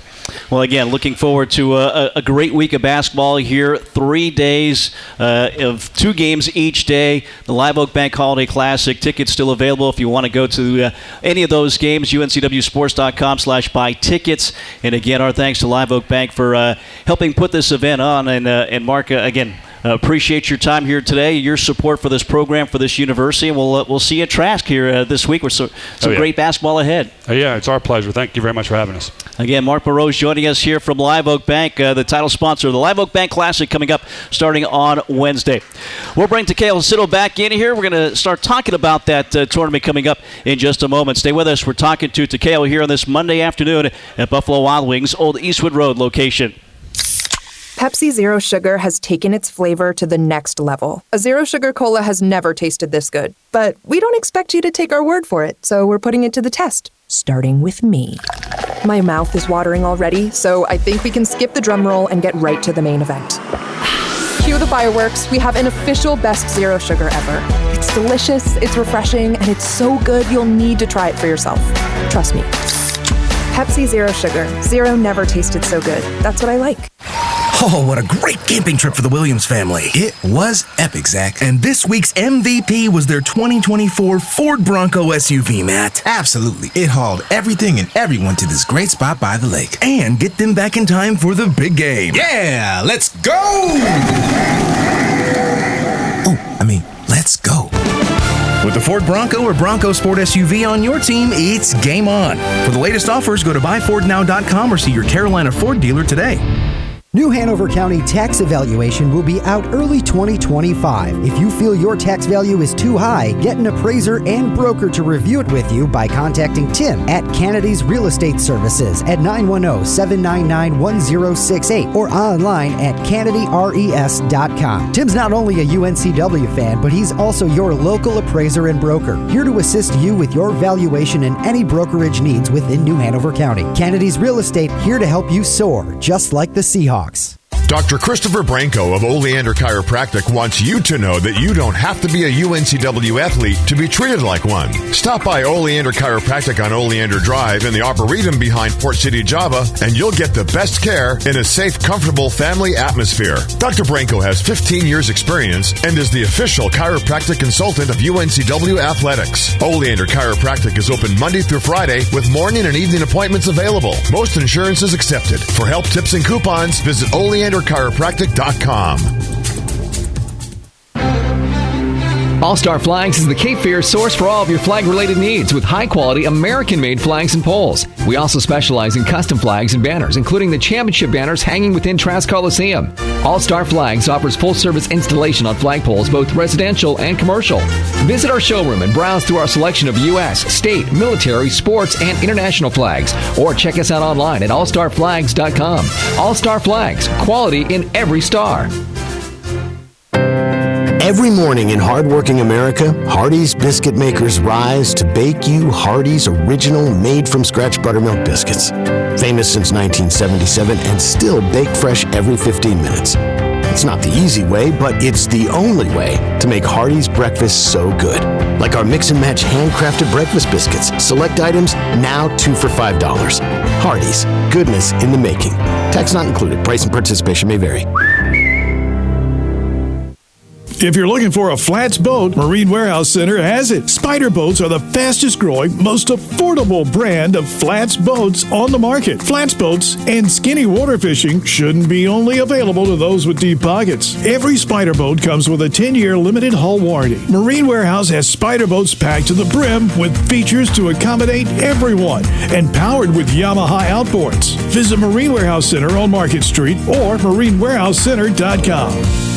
Well, again, looking forward to a great week of basketball here. 3 days of 2 games each day. The Live Oak Bank Holiday Classic. Tickets still available if you want to go to any of those games. UNCWsports.com/buy tickets. And again, our thanks to Live Oak Bank for helping put this event on. And Mark, again, appreciate your time here today, your support for this program, for this university, and we'll see you at Trask here this week with some great basketball ahead. Yeah, it's our pleasure. Thank you very much for having us. Again, Mark Burrows joining us here from Live Oak Bank, the title sponsor of the Live Oak Bank Classic coming up starting on Wednesday. We'll bring Takayo Siddle back in here. We're going to start talking about that tournament coming up in just a moment. Stay with us. We're talking to Takayo here on this Monday afternoon at Buffalo Wild Wings, Old Eastwood Road location. Pepsi Zero Sugar has taken its flavor to the next level. A Zero Sugar Cola has never tasted this good. But we don't expect you to take our word for it, so we're putting it to the test. Starting with me. My mouth is watering already, so I think we can skip the drum roll and get right to the main event. Cue the fireworks. We have an official best Zero Sugar ever. It's delicious, it's refreshing, and it's so good you'll need to try it for yourself. Trust me. Pepsi Zero Sugar. Zero never tasted so good. That's what I like. Oh, what a great camping trip for the Williams family. It was epic, Zach. And this week's MVP was their 2024 Ford Bronco SUV, Matt. Absolutely. It hauled everything and everyone to this great spot by the lake. And get them back in time for the big game. Yeah, let's go! Let's go. With the Ford Bronco or Bronco Sport SUV on your team, it's game on. For the latest offers, go to buyfordnow.com or see your Carolina Ford dealer today. New Hanover County tax evaluation will be out early 2025. If you feel your tax value is too high, get an appraiser and broker to review it with you by contacting Tim at Kennedy's Real Estate Services at 910-799-1068 or online at KennedyRES.com. Tim's not only a UNCW fan, but he's also your local appraiser and broker, here to assist you with your valuation and any brokerage needs within New Hanover County. Kennedy's Real Estate, here to help you soar, just like the Seahawks. Dr. Christopher Branco of Oleander Chiropractic wants you to know that you don't have to be a UNCW athlete to be treated like one. Stop by Oleander Chiropractic on Oleander Drive in the Arboretum behind Port City, Java, and you'll get the best care in a safe, comfortable family atmosphere. Dr. Branco has 15 years experience and is the official chiropractic consultant of UNCW Athletics. Oleander Chiropractic is open Monday through Friday with morning and evening appointments available. Most insurance is accepted. For help, tips, and coupons, visit OleanderChiropractic.com. All-Star Flags is the Cape Fear source for all of your flag-related needs with high-quality American-made flags and poles. We also specialize in custom flags and banners, including the championship banners hanging within Trask Coliseum. All-Star Flags offers full-service installation on flagpoles, both residential and commercial. Visit our showroom and browse through our selection of U.S., state, military, sports, and international flags. Or check us out online at allstarflags.com. All-Star Flags, quality in every star. Every morning in hardworking America, Hardee's biscuit makers rise to bake you Hardee's original made-from-scratch buttermilk biscuits. Famous since 1977 and still baked fresh every 15 minutes. It's not the easy way, but it's the only way to make Hardee's breakfast so good. Like our mix-and-match handcrafted breakfast biscuits. Select items now 2 for $5. Hardee's, goodness in the making. Tax not included. Price and participation may vary. If you're looking for a flats boat, Marine Warehouse Center has it. Spider boats are the fastest growing, most affordable brand of flats boats on the market. Flats boats and skinny water fishing shouldn't be only available to those with deep pockets. Every Spider boat comes with a 10-year limited hull warranty. Marine Warehouse has Spider boats packed to the brim with features to accommodate everyone and powered with Yamaha outboards. Visit Marine Warehouse Center on Market Street or marinewarehousecenter.com.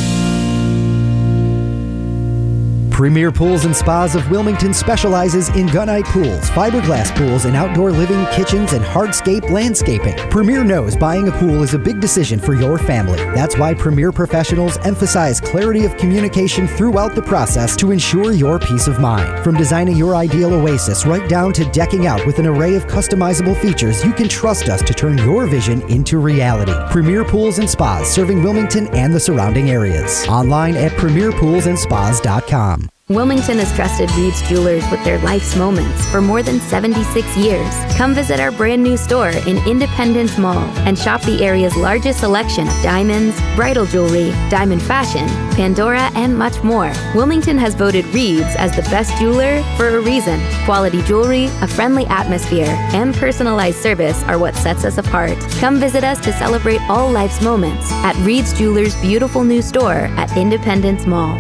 Premier Pools and Spas of Wilmington specializes in gunite pools, fiberglass pools, and outdoor living, kitchens, and hardscape landscaping. Premier knows buying a pool is a big decision for your family. That's why Premier professionals emphasize clarity of communication throughout the process to ensure your peace of mind. From designing your ideal oasis right down to decking out with an array of customizable features, you can trust us to turn your vision into reality. Premier Pools and Spas, serving Wilmington and the surrounding areas. Online at premierpoolsandspas.com. Wilmington has trusted Reed's Jewelers with their life's moments for more than 76 years. Come visit our brand new store in Independence Mall and shop the area's largest selection of diamonds, bridal jewelry, diamond fashion, Pandora, and much more. Wilmington has voted Reed's as the best jeweler for a reason. Quality jewelry, a friendly atmosphere, and personalized service are what sets us apart. Come visit us to celebrate all life's moments at Reed's Jewelers' beautiful new store at Independence Mall.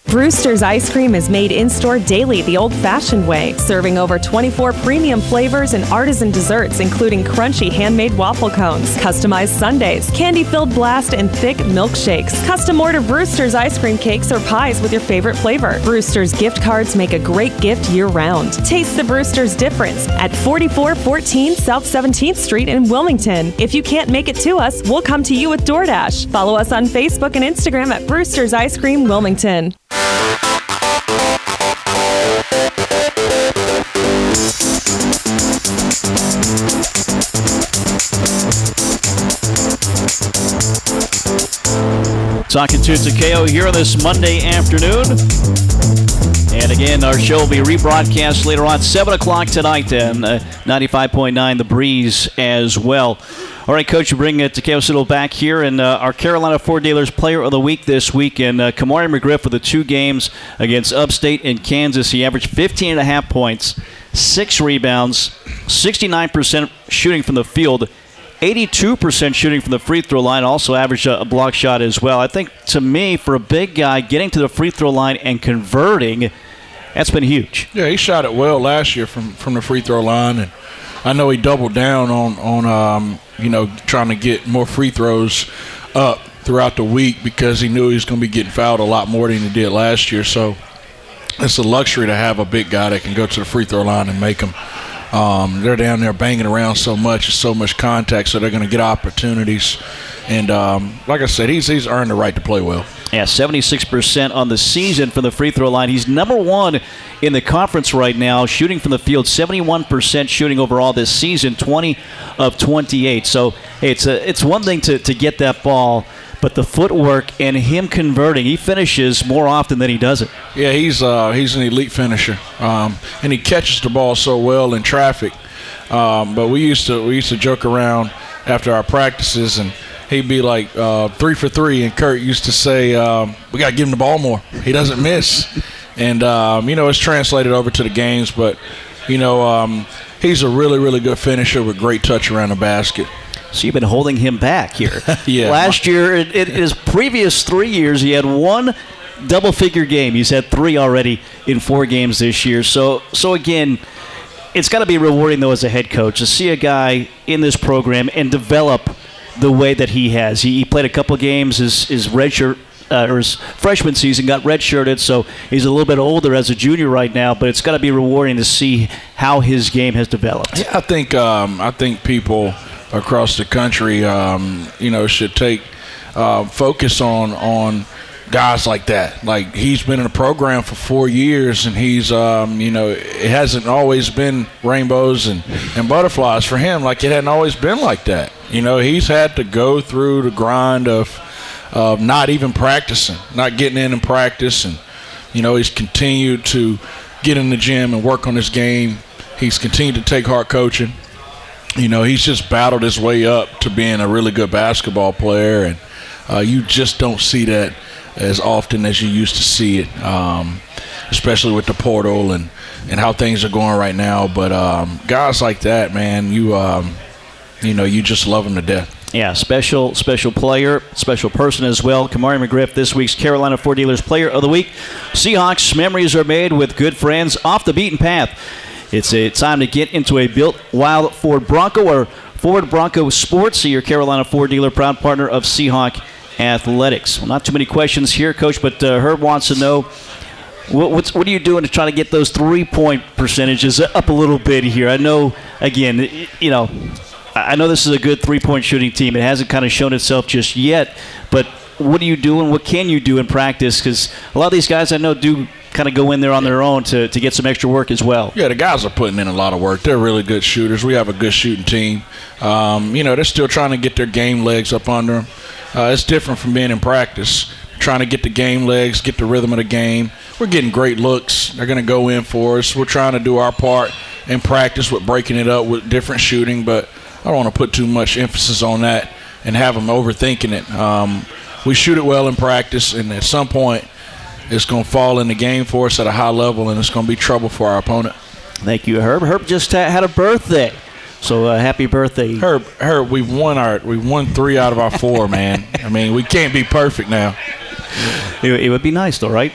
Brewster's ice cream is made in-store daily the old-fashioned way, serving over 24 premium flavors and artisan desserts, including crunchy handmade waffle cones, customized sundaes, candy-filled blast, and thick milkshakes. Custom order Brewster's ice cream cakes or pies with your favorite flavor. Brewster's gift cards make a great gift year-round. Taste the Brewster's difference at 4414 South 17th Street in Wilmington. If you can't make it to us, we'll come to you with DoorDash. Follow us on Facebook and Instagram at Brewster's Ice Cream Wilmington. Talking to Takayo here on this Monday afternoon. And again, our show will be rebroadcast later on, 7 o'clock tonight, then 95.9 The Breeze as well. All right, Coach, you bring Takayo Siddle back here, and our Carolina Ford Dealers Player of the Week this week, and Kamari McGriff with the 2 games against Upstate and Kansas. He averaged 15.5 points, 6 rebounds, 69% shooting from the field, 82% shooting from the free throw line, also averaged a block shot as well. I think, to me, for a big guy, getting to the free throw line and converting, that's been huge. Yeah, he shot it well last year from the free throw line, and I know he doubled down on trying to get more free throws up throughout the week because he knew he was going to be getting fouled a lot more than he did last year. So it's a luxury to have a big guy that can go to the free throw line and make them. They're down there banging around so much, so much contact, so they're going to get opportunities. And like I said, he's earned the right to play well. Yeah, 76% on the season from the free throw line. He's number 1 in the conference right now, shooting from the field, 71% shooting overall this season, 20 of 28. So hey, it's one thing to get that ball, but the footwork and him converting, he finishes more often than he doesn't. Yeah, he's an elite finisher, and he catches the ball so well in traffic. But we used to joke around after our practices, and he'd be like 3 for 3, and Kurt used to say, we got to give him the ball more. He doesn't miss. And, it's translated over to the games, but, he's a really, really good finisher with great touch around the basket. So you've been holding him back here. Yeah. Last year, in his previous 3 years, he had 1 double-figure game. He's had 3 already in 4 games this year. So again, it's got to be rewarding, though, as a head coach, to see a guy in this program and develop the way that he has. He played a couple games his redshirt or his freshman season, got redshirted, so he's a little bit older as a junior right now. But it's got to be rewarding to see how his game has developed. Yeah, I think people across the country, should take focus on guys like that. Like, he's been in the program for 4 years, and he's, it hasn't always been rainbows and butterflies for him. Like, it hadn't always been like that. He's had to go through the grind of not even practicing, not getting in and practice, and he's continued to get in the gym and work on his game. He's continued to take hard coaching. He's just battled his way up to being a really good basketball player, and you just don't see that as often as you used to see it, especially with the portal and how things are going right now. But guys like that, man, you just love them to death. Yeah, special player, special person as well. Kamari McGriff, this week's Carolina Ford Dealers Player of the Week. Seahawks memories are made with good friends off the beaten path. It's a time to get into a built wild Ford Bronco or Ford Bronco Sports. See your Carolina Ford dealer, proud partner of Seahawk Athletics. Well, not too many questions here, Coach, but Herb wants to know, what are you doing to try to get those 3-point percentages up a little bit here? I know, again, I know this is a good 3-point shooting team. It hasn't kind of shown itself just yet, but what are you doing? What can you do in practice? Because a lot of these guys I know do kind of go in there on their own to get some extra work as well. Yeah, the guys are putting in a lot of work. They're really good shooters. We have a good shooting team. They're still trying to get their game legs up under them. It's different from being in practice trying to get the game legs, get the rhythm of the game. We're getting great looks. They're going to go in for us. We're trying to do our part in practice with breaking it up with different shooting, but I don't want to put too much emphasis on that and have them overthinking it. We shoot it well in practice, and at some point it's going to fall in the game for us at a high level, and it's going to be trouble for our opponent. Thank you, Herb. Herb just had a birthday, so happy birthday, Herb. We've won 3 out of our 4, man. I mean, we can't be perfect now. It would be nice, though, right?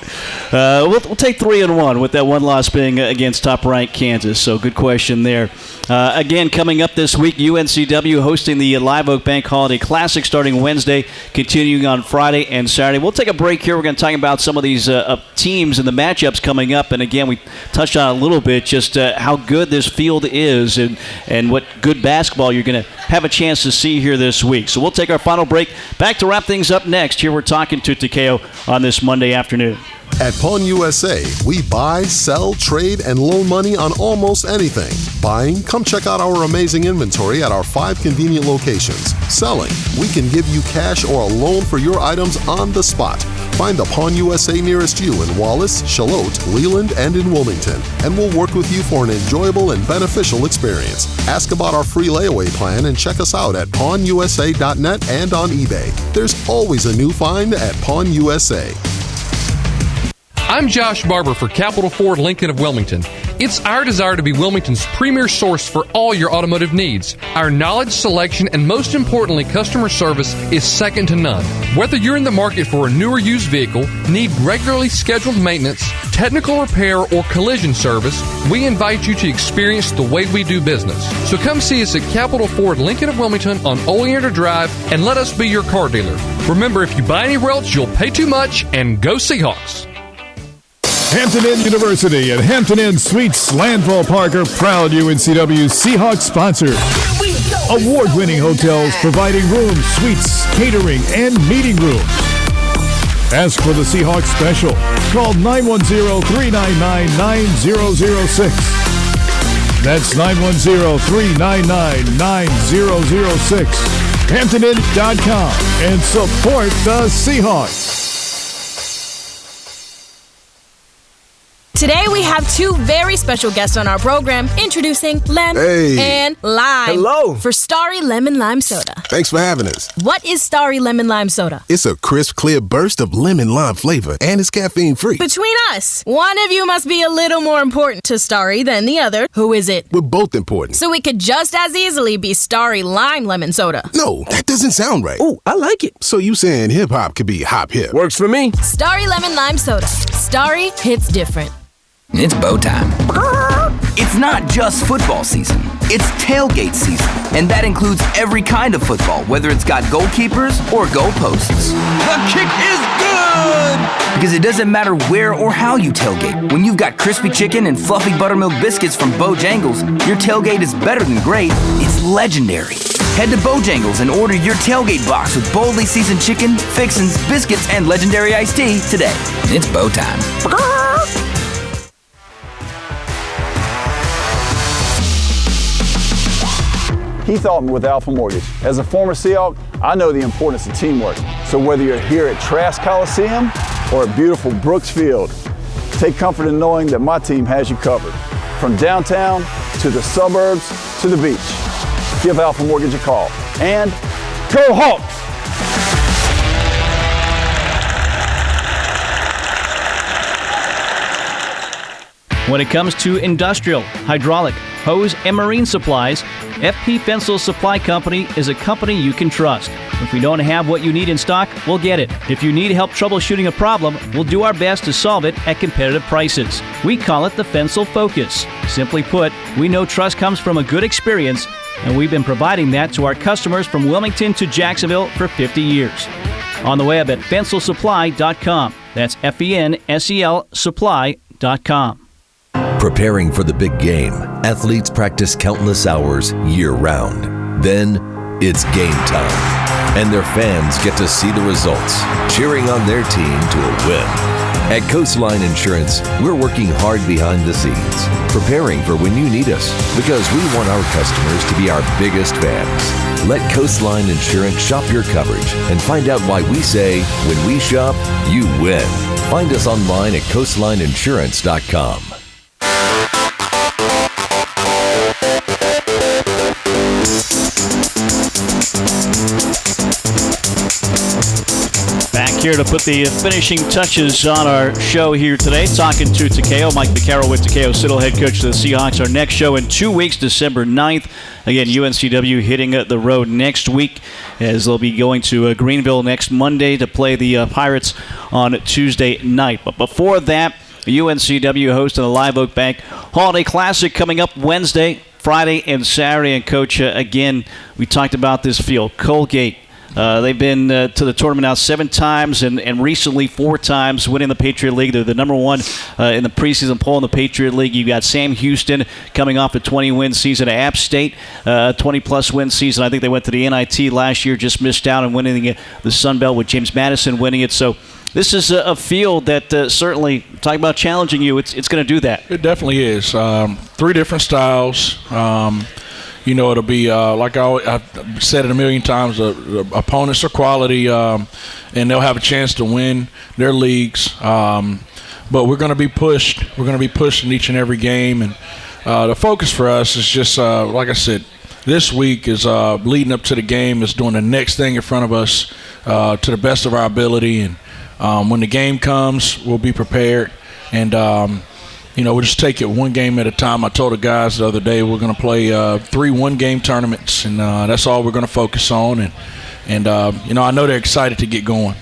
We'll take 3-1 with that one loss being against top-ranked Kansas. So good question there. Again, coming up this week, UNCW hosting the Live Oak Bank Holiday Classic starting Wednesday, continuing on Friday and Saturday. We'll take a break here. We're going to talk about some of these teams and the matchups coming up. And again, we touched on a little bit just how good this field is and what good basketball you're going to have a chance to see here this week. So we'll take our final break. Back to wrap things up next. Here we're talking to Takayo on this Monday afternoon. At Pawn USA, we buy, sell, trade, and loan money on almost anything. Buying? Come check out our amazing inventory at our 5 convenient locations. Selling? We can give you cash or a loan for your items on the spot. Find the Pawn USA nearest you in Wallace, Charlotte, Leland, and in Wilmington, and we'll work with you for an enjoyable and beneficial experience. Ask about our free layaway plan and check us out at pawnusa.net and on eBay. There's always a new find at Pawn USA. I'm Josh Barber for Capital Ford Lincoln of Wilmington. It's our desire to be Wilmington's premier source for all your automotive needs. Our knowledge, selection, and most importantly, customer service is second to none. Whether you're in the market for a new or used vehicle, need regularly scheduled maintenance, technical repair, or collision service, we invite you to experience the way we do business. So come see us at Capital Ford Lincoln of Wilmington on Oleander Drive and let us be your car dealer. Remember, if you buy anywhere else, you'll pay too much, and go Seahawks. Hampton Inn University and Hampton Inn Suites Landfall Park are proud UNCW Seahawks sponsors. Award-winning hotels providing rooms, suites, catering, and meeting rooms. Ask for the Seahawks special. Call 910-399-9006. That's 910-399-9006. HamptonInn.com and support the Seahawks. Today we have 2 very special guests on our program, introducing Lem and Lime. Hello. For Starry Lemon Lime Soda. Thanks for having us. What is Starry Lemon Lime Soda? It's a crisp, clear burst of lemon lime flavor, and it's caffeine-free. Between us, one of you must be a little more important to Starry than the other. Who is it? We're both important. So it could just as easily be Starry Lime Lemon Soda. No, that doesn't sound right. Oh, I like it. So you saying hip-hop could be hop-hip. Works for me. Starry Lemon Lime Soda. Starry hits different. It's bow time. It's not just football season. It's tailgate season. And that includes every kind of football, whether it's got goalkeepers or goalposts. The kick is good! Because it doesn't matter where or how you tailgate. When you've got crispy chicken and fluffy buttermilk biscuits from Bojangles, your tailgate is better than great. It's legendary. Head to Bojangles and order your tailgate box with boldly seasoned chicken, fixins, biscuits, and legendary iced tea today. It's bow time. Keith Altman with Alpha Mortgage. As a former Seahawk, I know the importance of teamwork. So whether you're here at Trask Coliseum or at beautiful Brooks Field, take comfort in knowing that my team has you covered. From downtown to the suburbs to the beach. Give Alpha Mortgage a call. And go Hawks! When it comes to industrial, hydraulic, hose, and marine supplies, FP Fensel Supply Company is a company you can trust. If we don't have what you need in stock, we'll get it. If you need help troubleshooting a problem, we'll do our best to solve it at competitive prices. We call it the Fensel Focus. Simply put, we know trust comes from a good experience, and we've been providing that to our customers from Wilmington to Jacksonville for 50 years. On the web at fenselsupply.com. That's FENSEL supply.com. Preparing for the big game, athletes practice countless hours year-round. Then, it's game time, and their fans get to see the results, cheering on their team to a win. At Coastline Insurance, we're working hard behind the scenes, preparing for when you need us, because we want our customers to be our biggest fans. Let Coastline Insurance shop your coverage and find out why we say, when we shop, you win. Find us online at coastlineinsurance.com. Back here to put the finishing touches on our show here today, talking to Takayo. Mike McCarroll with Takayo Siddle, head coach of the Seahawks. Our next show in 2 weeks, December 9th. Again, UNCW hitting the road next week as they'll be going to Greenville next Monday to play the Pirates on Tuesday night. But before that, UNCW hosting the Live Oak Bank Holiday Classic coming up Wednesday, Friday, and Saturday. And, Coach, again, we talked about this field, Colgate. They've been to the tournament now 7 times and recently 4 times winning the Patriot League. They're the number 1 in the preseason poll in the Patriot League. You've got Sam Houston coming off a 20-win season at App State, 20-plus win season. I think they went to the NIT last year, just missed out on winning the Sun Belt with James Madison winning it. So this is a field that certainly, talking about challenging you, it's going to do that. It definitely is. 3 different styles. It'll be like I've said it a million times. The opponents are quality, and they'll have a chance to win their leagues. But we're going to be pushed. We're going to be pushed in each and every game, and the focus for us is just like I said. This week is leading up to the game. Is doing the next thing in front of us to the best of our ability, and when the game comes, we'll be prepared. And we'll just take it one game at a time. I told the guys the other day we're going to play 3 one-game tournaments, and that's all we're going to focus on. And I know they're excited to get going.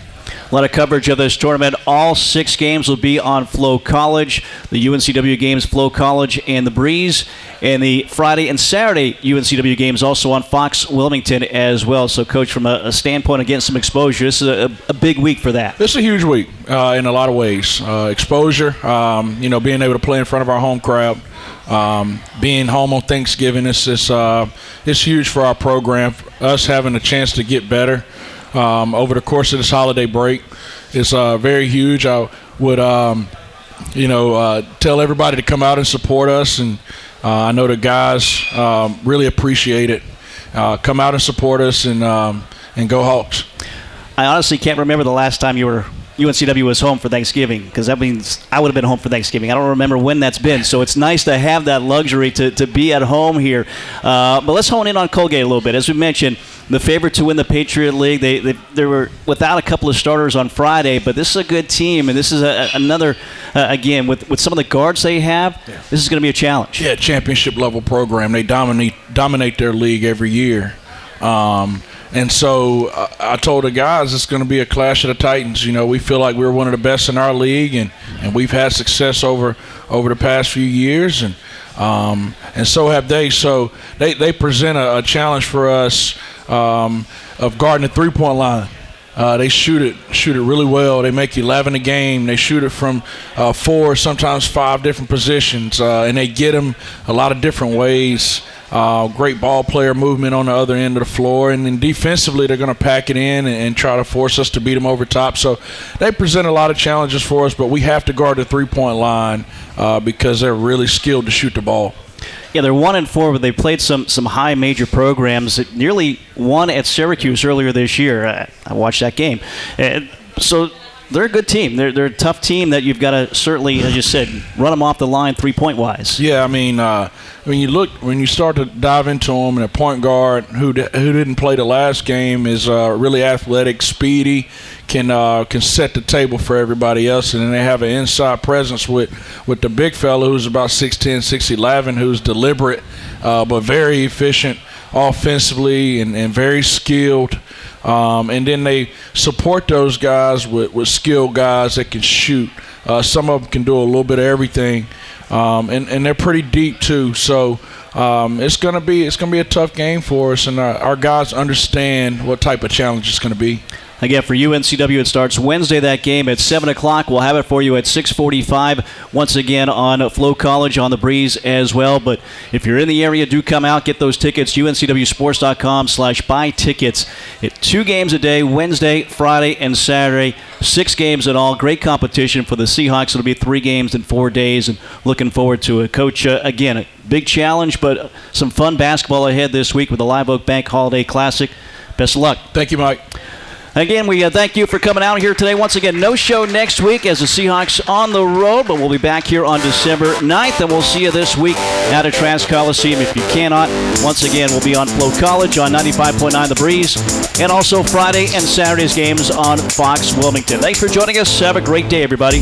A lot of coverage of this tournament. All 6 games will be on Flow College. The UNCW games, Flow College and the Breeze. And the Friday and Saturday UNCW games also on Fox Wilmington as well. So, Coach, from a standpoint of getting some exposure, this is a big week for that. This is a huge week in a lot of ways. Exposure, being able to play in front of our home crowd, being home on Thanksgiving, it's huge for our program. Us having a chance to get better over the course of this holiday break is very huge. I would, tell everybody to come out and support us, and I know the guys really appreciate it. Come out and support us, and go Hawks. I honestly can't remember the last time UNCW was home for Thanksgiving, because that means I would have been home for Thanksgiving. I don't remember when that's been, so it's nice to have that luxury to be at home here. But let's hone in on Colgate a little bit. As we mentioned, the favorite to win the Patriot League. They were without a couple of starters on Friday, but this is a good team, and this is another, again, with some of the guards they have, this is going to be a challenge. Yeah, championship-level program. They dominate their league every year. And so I told the guys it's going to be a clash of the Titans. We feel like we're one of the best in our league, and we've had success over the past few years, and so have they. So they present a challenge for us of guarding the three-point line. They shoot it really well. They make 11 a game. They shoot it from 4, sometimes 5 different positions, and they get them a lot of different ways. Great ball player movement on the other end of the floor, and then defensively they're going to pack it in and try to force us to beat them over top. So they present a lot of challenges for us, but we have to guard the three-point line because they're really skilled to shoot the ball. Yeah, they're 1-4, but they played some high major programs. It nearly won at Syracuse earlier this year. I watched that game. So they're a good team. They're a tough team that you've got to certainly, as you said, run them off the line 3-point wise. Yeah, I mean, when you start to dive into them, and a point guard who didn't play the last game is really athletic, speedy, can set the table for everybody else, and then they have an inside presence with the big fella who's about 6'10", 6'11", who's deliberate but very efficient offensively and very skilled. And then they support those guys with skilled guys that can shoot. Some of them can do a little bit of everything, and they're pretty deep too. So it's gonna be a tough game for us, and our guys understand what type of challenge it's gonna be. Again, for UNCW, it starts Wednesday, that game at 7 o'clock. We'll have it for you at 6:45, once again on Flow College on the Breeze as well. But if you're in the area, do come out, get those tickets, uncwsports.com/buy tickets. 2 games a day, Wednesday, Friday, and Saturday. 6 games in all. Great competition for the Seahawks. It'll be 3 games in 4 days, and looking forward to it. Coach, again, Big challenge, but some fun basketball ahead this week with the Live Oak Bank Holiday Classic. Best of luck. Thank you, Mike. Again, we thank you for coming out here today. Once again, no show next week as the Seahawks on the road, but we'll be back here on December 9th, and we'll see you this week out at Trask Coliseum. If you cannot, once again, we'll be on Flow College on 95.9 The Breeze, and also Friday and Saturday's games on Fox Wilmington. Thanks for joining us. Have a great day, everybody.